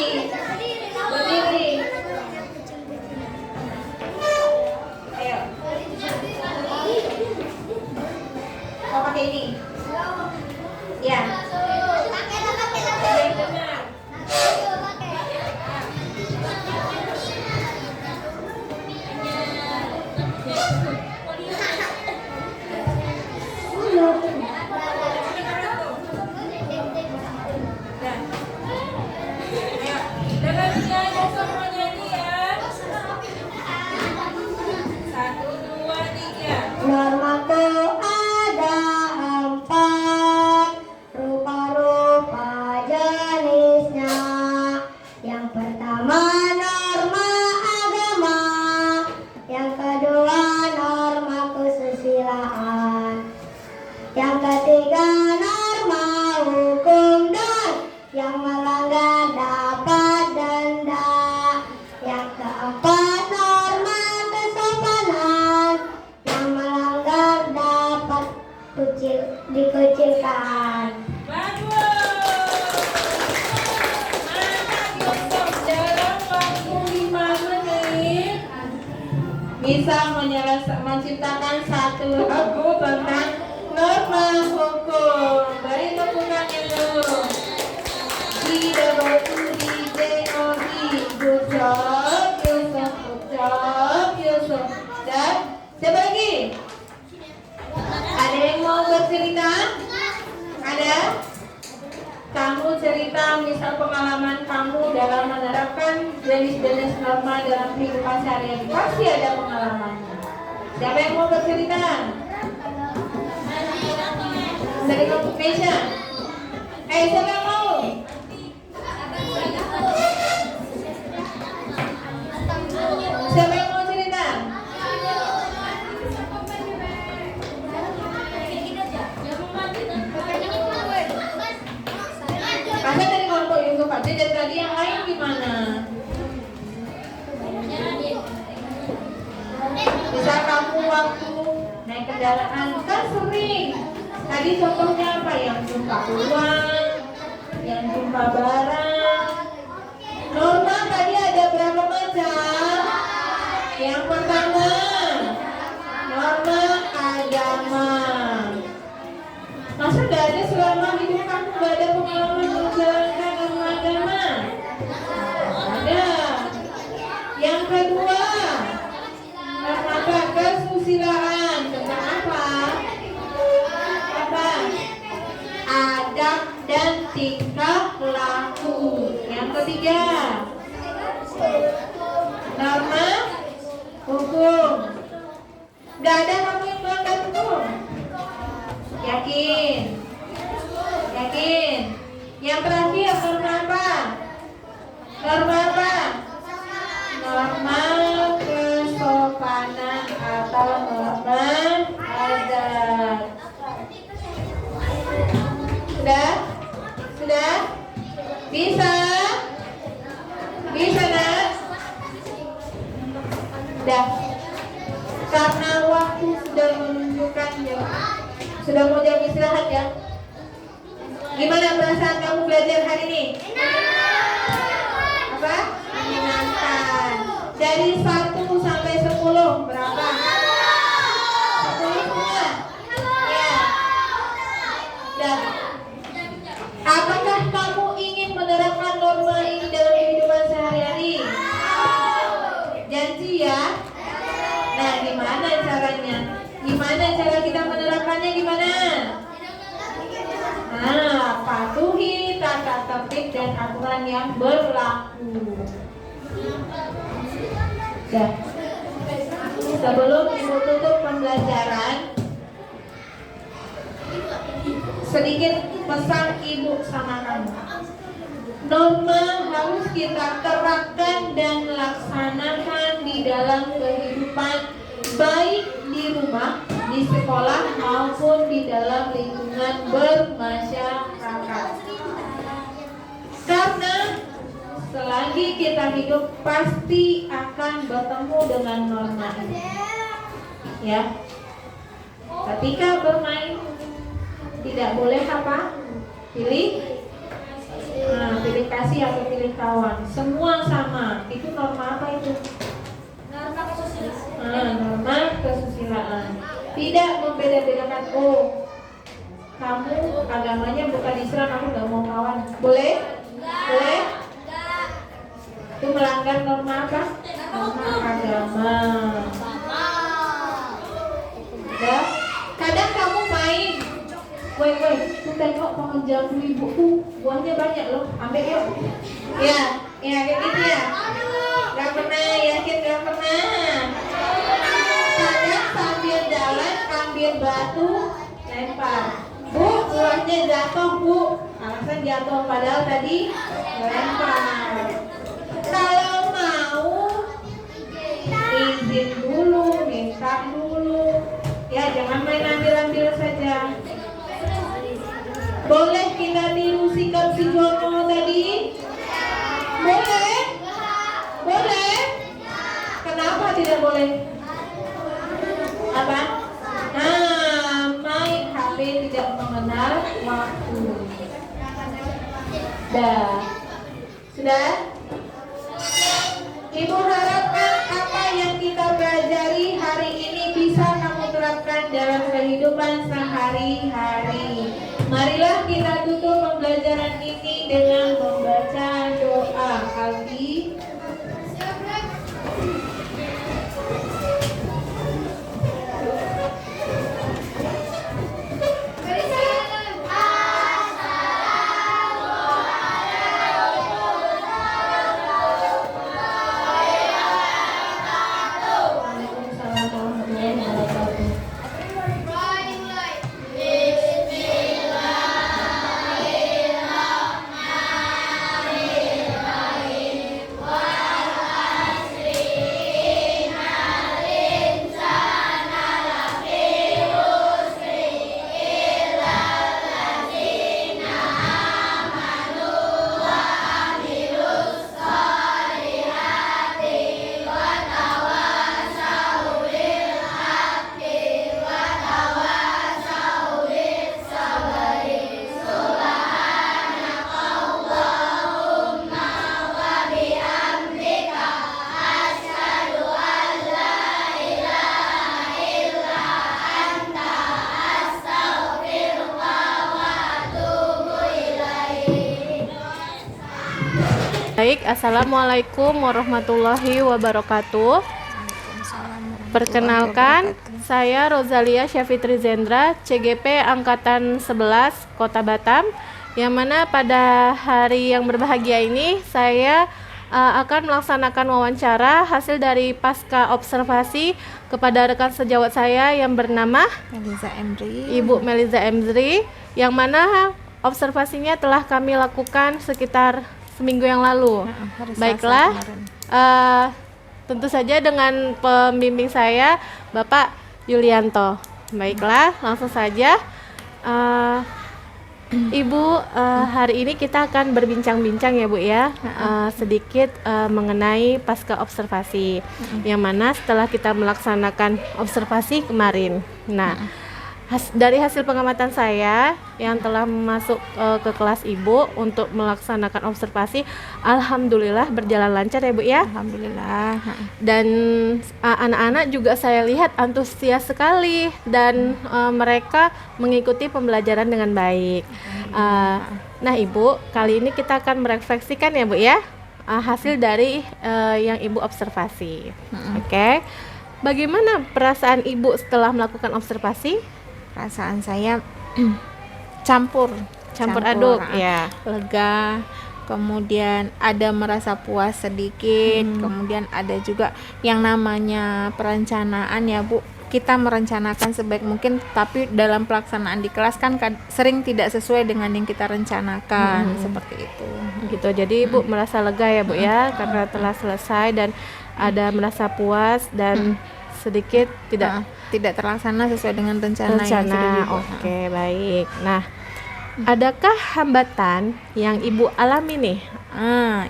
Speaker 3: Ayo. Mau pakai ini? Ya. Yang benar.
Speaker 4: Normaku ada 4, rupa-rupa jenisnya. Yang pertama norma agama, yang kedua norma kesusilaan, yang ketiga norma hukum dan yang melanggar dapat denda, yang keempat norma kesopanan, yang melanggar dapat dikucilkan.
Speaker 3: Dalam waktu 5 menit bisa menciptakan satu lagu tentang norma hukum. Baik, cerita misal pengalaman kamu dalam menerapkan jenis-jenis norma dalam kehidupan sehari-hari. Pasti ada pengalamannya. Siapa yang mau bercerita? Dari kelompok Meja. Siapa yang mau? Siapa yang mau cerita? Kamu dari kelompok Yunggo Pak dan tadi yang lain gimana? Bisa kamu waktu naik kendaraan kan sering. Tadi contohnya apa? Yang jumpa uang, yang jumpa barang. Norma tadi ada berapa macam? Yang pertama, norma agama. Masa gak ada selama hidup kamu gak ada pengalaman menjalankan norma agama? Ada. Yang kedua, norma kesusilaan. Tentang apa? Apa? Adab dan tingkah laku. Yang ketiga, norma hukum. Gak ada kamu yang melanggar hukum? Yakin? Yakin? Yang terakhir norma apa? Norma apa? Norma kesopanan atau norma adat. Sudah? Sudah? Bisa? Bisa nak? Sudah. Karena waktu sudah menunjukkan jam. Sudah mau jam istirahat ya? Gimana perasaan kamu belajar hari ini? Apa? Menyenangkan. Dari 1 sampai 10 berapa? 10 semua? Ya. Sudah. Apakah kamu ingin menerapkan norma ini dalam kehidupan sehari-hari? Janji ya? Nah, gimana caranya? Gimana cara kita menerapkannya gimana? Nah, patuhi tata tertib dan aturan yang berlaku. Dah. Sebelum ibu tutup pembelajaran, sedikit pesan ibu sama kamu. Norma harus kita terapkan dan laksanakan di dalam kehidupan, baik di rumah, di sekolah maupun di dalam lingkungan bermasyarakat. Karena selagi kita hidup pasti akan bertemu dengan norma ini. Ya. Ketika bermain tidak boleh apa? Pilih pilih kasih atau pilih kawan. Semua sama. Itu norma apa itu?
Speaker 4: Norma kesusilaan.
Speaker 3: Norma kesusilaan. Tidak membeda-bedakan. Oh, kamu agamanya bukan Islam, aku gak mau kawan. Boleh? Boleh? Itu melanggar norma apa? Norma agama. Ya. Kadang kamu main. Woi, tuh tengok pohon jambu ibuku, buahnya banyak loh, ambil yuk. Ya, kayak gitu ya. Gak pernah, yakin gak pernah. Kadang sambil jalan, ambil batu, lempar. Bu, buahnya jatuh bu. Alasan jatuh, padahal tadi lempar. Kalau mau, izin dulu, minta dulu. Ya, jangan main ambil-ambil saja. Boleh kita tiru sikap si Jono tadi? Boleh? Boleh? Kenapa tidak boleh? Apa? Main HP tidak mengenal waktu. Sudah? Ibu harapkan apa yang kita pelajari hari ini bisa kamu terapkan dalam kehidupan sehari-hari. Marilah kita tutup pembelajaran ini dengan membaca doa. Aldi.
Speaker 1: Baik, Assalamualaikum warahmatullahi wabarakatuh. Perkenalkan, saya Rozalia Syafitri Zendra, CGP Angkatan 11 Kota Batam, yang mana pada hari yang berbahagia ini saya akan melaksanakan wawancara hasil dari pasca observasi kepada rekan sejawat saya yang bernama
Speaker 2: Meliza Emri.
Speaker 1: Ibu Meliza Emri, yang mana observasinya telah kami lakukan sekitar seminggu yang lalu.
Speaker 2: Hari Selasa
Speaker 1: Baiklah,
Speaker 2: kemarin.
Speaker 1: tentu saja dengan pembimbing saya, Bapak Yulianto. Baiklah, langsung saja. Ibu, hari ini kita akan berbincang-bincang ya Bu ya, sedikit mengenai pasca observasi, yang mana setelah kita melaksanakan observasi kemarin. Nah, dari hasil pengamatan saya yang telah masuk ke kelas Ibu untuk melaksanakan observasi, alhamdulillah berjalan lancar ya Bu ya.
Speaker 2: Alhamdulillah.
Speaker 1: Dan anak-anak juga saya lihat antusias sekali dan mereka mengikuti pembelajaran dengan baik. Nah Ibu, kali ini kita akan merefleksikan ya Bu ya, hasil dari yang Ibu observasi. Oke. Bagaimana perasaan Ibu setelah melakukan observasi?
Speaker 2: Perasaan saya campur
Speaker 1: Campur aduk ya.
Speaker 2: Lega, kemudian ada merasa puas sedikit, kemudian ada juga yang namanya perencanaan ya Bu. Kita merencanakan sebaik mungkin, tapi dalam pelaksanaan di kelas kan sering tidak sesuai dengan yang kita rencanakan, seperti itu.
Speaker 1: Gitu. Jadi Ibu merasa lega ya Bu ya, karena telah selesai dan ada merasa puas dan sedikit tidak
Speaker 2: terlaksana sesuai dengan rencana yang sudah dibuat.
Speaker 1: Oke, baik. Nah, adakah hambatan yang Ibu alami nih?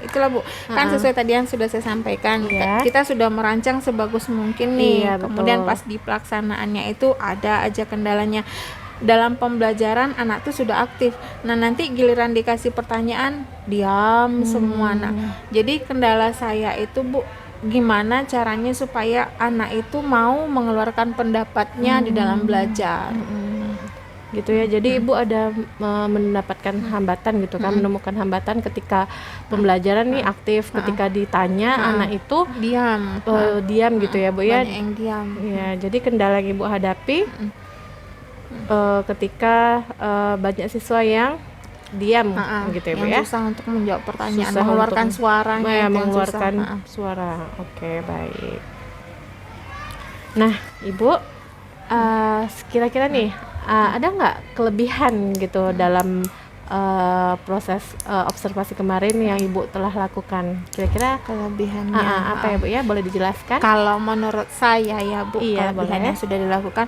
Speaker 2: Itulah Bu, kan sesuai tadi yang sudah saya sampaikan,
Speaker 1: Iya.
Speaker 2: kita sudah merancang sebagus mungkin nih.
Speaker 1: Iya,
Speaker 2: Kemudian
Speaker 1: betul.
Speaker 2: pas di pelaksanaannya itu ada aja kendalanya. Dalam pembelajaran anak tuh sudah aktif. Nah, nanti giliran dikasih pertanyaan diam semua. Nah, jadi kendala saya itu Bu, gimana caranya supaya anak itu mau mengeluarkan pendapatnya di dalam belajar.
Speaker 1: Gitu ya. Jadi Ibu ada mendapatkan hambatan gitu kan, menemukan hambatan ketika pembelajaran nih aktif, ketika ditanya anak itu
Speaker 2: Diam.
Speaker 1: diam gitu ya Bu ya.
Speaker 2: Banyak yang diam.
Speaker 1: Ya, jadi kendala yang Ibu hadapi ketika banyak siswa yang diam gitu ya Bu
Speaker 2: yang
Speaker 1: ya.
Speaker 2: susah untuk menjawab pertanyaan,
Speaker 1: Susah
Speaker 2: mengeluarkan
Speaker 1: untuk-
Speaker 2: suaranya
Speaker 1: Ya,
Speaker 2: itu yang
Speaker 1: mengeluarkan
Speaker 2: susah.
Speaker 1: suara. Oke, baik. Nah, Ibu, kira-kira nih ada nggak kelebihan gitu dalam proses observasi kemarin yang Ibu telah lakukan? Kira-kira
Speaker 2: Kelebihannya
Speaker 1: apa ya Bu ya? Boleh dijelaskan?
Speaker 2: kalau menurut saya ya Bu,
Speaker 1: Iya,
Speaker 2: kelebihan
Speaker 1: boleh.
Speaker 2: yang sudah dilakukan,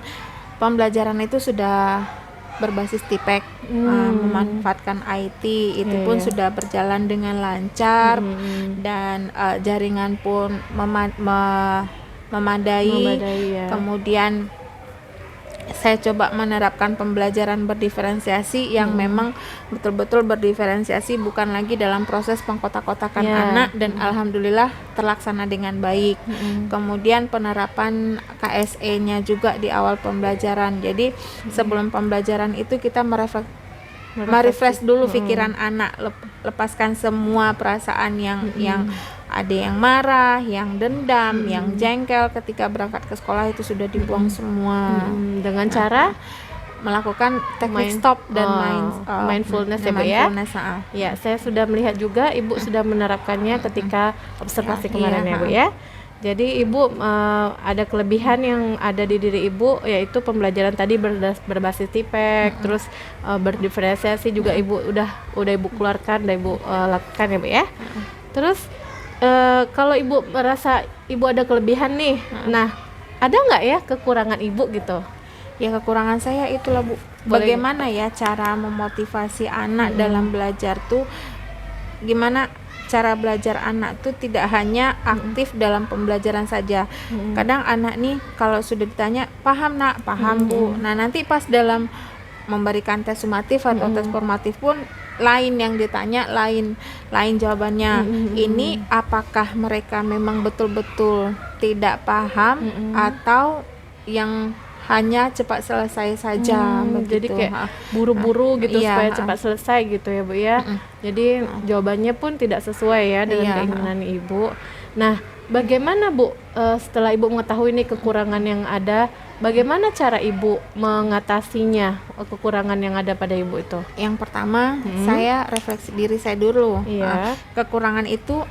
Speaker 2: pembelajaran itu sudah berbasis TIPEK, memanfaatkan IT itu
Speaker 1: Iya,
Speaker 2: pun
Speaker 1: iya.
Speaker 2: sudah berjalan dengan lancar, dan jaringan pun memadai.
Speaker 1: Memadai ya.
Speaker 2: Kemudian saya coba menerapkan pembelajaran berdiferensiasi yang memang betul-betul berdiferensiasi, bukan lagi dalam proses pengkotak-kotakan
Speaker 1: Ya.
Speaker 2: anak, dan alhamdulillah terlaksana dengan baik. Kemudian penerapan KSE-nya juga di awal pembelajaran. Jadi sebelum pembelajaran itu kita merefresh dulu pikiran anak, lepaskan semua perasaan yang ada yang marah, yang dendam, yang jengkel ketika berangkat ke sekolah itu sudah dibuang semua.
Speaker 1: Dengan cara
Speaker 2: Melakukan teknik stop dan
Speaker 1: mindfulness ya Bu ya.
Speaker 2: mindfulness,
Speaker 1: Ya, saya sudah melihat juga Ibu sudah menerapkannya ketika observasi
Speaker 2: Ya,
Speaker 1: kemarin
Speaker 2: iya,
Speaker 1: ya Bu ya. Jadi Ibu ada kelebihan yang ada di diri Ibu, yaitu pembelajaran tadi berbasis TIPEK, terus berdiferensiasi juga Ibu udah Ibu keluarkan, udah Ibu lakukan ya Bu ya. Terus kalau Ibu merasa Ibu ada kelebihan nih, nah ada nggak ya kekurangan Ibu gitu?
Speaker 2: Ya, kekurangan saya itulah Bu,
Speaker 1: Boleh.
Speaker 2: bagaimana ya cara memotivasi anak dalam belajar tuh, gimana cara belajar anak tuh tidak hanya aktif dalam pembelajaran saja. Kadang anak nih kalau sudah ditanya, paham Nak, paham Bu. Nah, nanti pas dalam memberikan tes sumatif atau tes formatif pun lain yang ditanya, lain jawabannya. Ini apakah mereka memang betul-betul tidak paham atau yang hanya cepat selesai saja
Speaker 1: Jadi
Speaker 2: begitu.
Speaker 1: kayak buru-buru gitu
Speaker 2: Iya,
Speaker 1: supaya cepat selesai gitu ya Bu ya. Jadi jawabannya pun tidak sesuai ya dengan
Speaker 2: Iya,
Speaker 1: keinginan Ibu. Nah, bagaimana Bu setelah Ibu mengetahui nih kekurangan yang ada, bagaimana cara Ibu mengatasinya kekurangan yang ada pada Ibu itu?
Speaker 2: Yang pertama, saya refleksi diri saya dulu.
Speaker 1: Iya.
Speaker 2: Kekurangan itu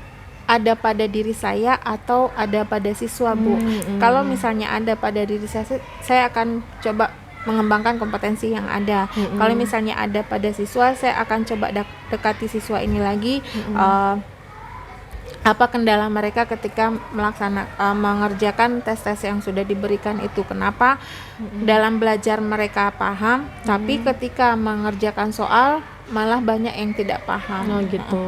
Speaker 2: ada pada diri saya atau ada pada siswa, Bu. Kalau misalnya ada pada diri saya akan coba mengembangkan kompetensi yang ada. Kalau misalnya ada pada siswa, saya akan coba dekati siswa ini lagi. Apa kendala mereka ketika mengerjakan tes-tes yang sudah diberikan itu, kenapa dalam belajar mereka paham, tapi ketika mengerjakan soal malah banyak yang tidak paham.
Speaker 1: Oh gitu.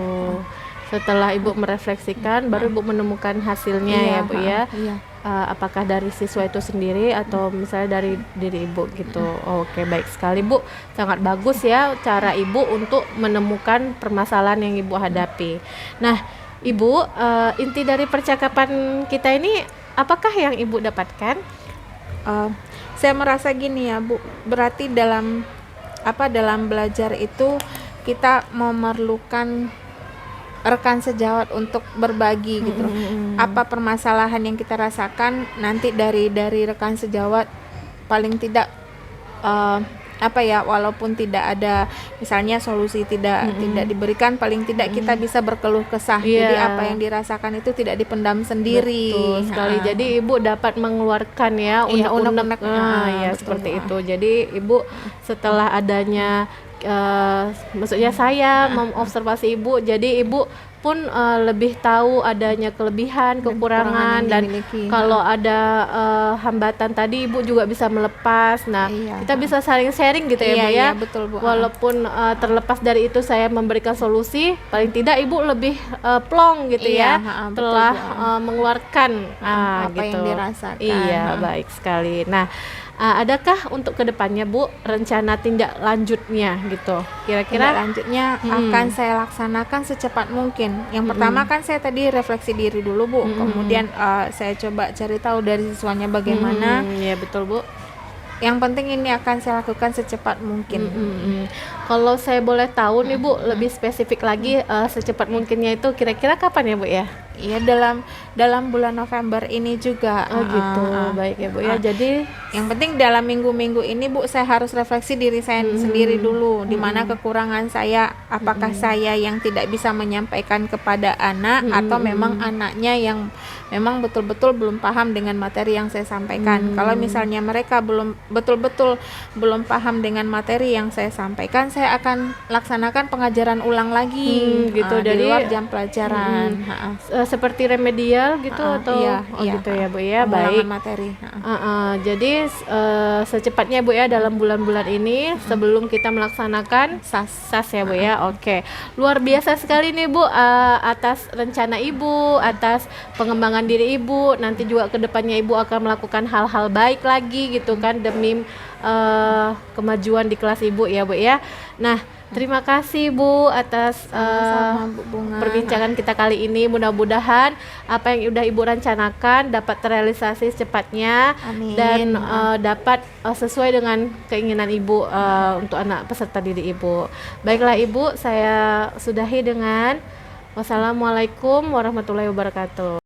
Speaker 1: Setelah Ibu merefleksikan, baru Ibu menemukan hasilnya ya Bu ya.
Speaker 2: Iya.
Speaker 1: Apakah dari siswa itu sendiri atau misalnya dari diri Ibu gitu. Oke, baik sekali Bu. Sangat bagus ya cara Ibu untuk menemukan permasalahan yang Ibu hadapi. Nah, Ibu, inti dari percakapan kita ini apakah yang Ibu dapatkan?
Speaker 2: Saya merasa gini ya Bu, berarti dalam belajar itu kita memerlukan rekan sejawat untuk berbagi gitu loh. Apa permasalahan yang kita rasakan, nanti dari rekan sejawat paling tidak walaupun tidak ada misalnya solusi tidak diberikan, paling tidak kita bisa berkeluh kesah. Jadi apa yang dirasakan itu tidak dipendam sendiri.
Speaker 1: Betul sekali. Jadi Ibu dapat mengeluarkan ya unek-unek. Ya seperti itu. Jadi Ibu setelah adanya maksudnya saya mengobservasi Ibu, jadi Ibu pun lebih tahu adanya kelebihan, kekurangan, dan kalau ada hambatan tadi Ibu juga bisa melepas. Nah, kita bisa saling sharing gitu ya Bu ya.
Speaker 2: Betul, Bu.
Speaker 1: Walaupun terlepas dari itu saya memberikan solusi, paling tidak Ibu lebih plong gitu ya,
Speaker 2: betul,
Speaker 1: telah
Speaker 2: Bu.
Speaker 1: mengeluarkan
Speaker 2: apa
Speaker 1: gitu.
Speaker 2: yang dirasakan.
Speaker 1: Iya, baik sekali. Nah, adakah untuk kedepannya Bu rencana tindak lanjutnya gitu? Kira-kira
Speaker 2: lanjutnya akan saya laksanakan secepat mungkin. Yang pertama kan saya tadi refleksi diri dulu Bu, kemudian saya coba cari tahu dari siswanya bagaimana.
Speaker 1: Ya betul Bu.
Speaker 2: Yang penting ini akan saya lakukan secepat mungkin.
Speaker 1: Kalau saya boleh tahu nih Bu, lebih spesifik lagi secepat mungkinnya itu kira-kira kapan ya Bu ya?
Speaker 2: Iya, dalam bulan November ini juga.
Speaker 1: Oh gitu, baik ya Bu ya. Jadi
Speaker 2: yang penting dalam minggu-minggu ini Bu, saya harus refleksi diri saya sendiri dulu, di mana kekurangan saya, apakah saya yang tidak bisa menyampaikan kepada anak atau memang anaknya yang memang betul-betul belum paham dengan materi yang saya sampaikan. Kalau misalnya mereka belum betul-betul belum paham dengan materi yang saya sampaikan, saya akan laksanakan pengajaran ulang lagi
Speaker 1: gitu,
Speaker 2: di
Speaker 1: dari
Speaker 2: luar jam pelajaran.
Speaker 1: seperti remedial gitu atau
Speaker 2: iya,
Speaker 1: gitu ya Bu ya.
Speaker 2: pengulangan
Speaker 1: Baik.
Speaker 2: materi.
Speaker 1: Jadi secepatnya Bu ya dalam bulan-bulan ini sebelum kita melaksanakan SAS ya Bu ya. Oke. Luar biasa sekali nih Bu atas rencana Ibu, atas pengembangan diri Ibu. Nanti juga kedepannya Ibu akan melakukan hal-hal baik lagi gitu kan demi kemajuan di kelas Ibu ya Bu ya. Nah, terima kasih Bu atas
Speaker 2: Sama-sama, Bu Bunga.
Speaker 1: perbincangan kita kali ini. Mudah-mudahan apa yang udah Ibu rencanakan dapat terrealisasi secepatnya.
Speaker 2: Amin.
Speaker 1: Dan dapat sesuai dengan keinginan Ibu untuk anak peserta didik Ibu. Baiklah Ibu, saya sudahi dengan wassalamualaikum warahmatullahi wabarakatuh.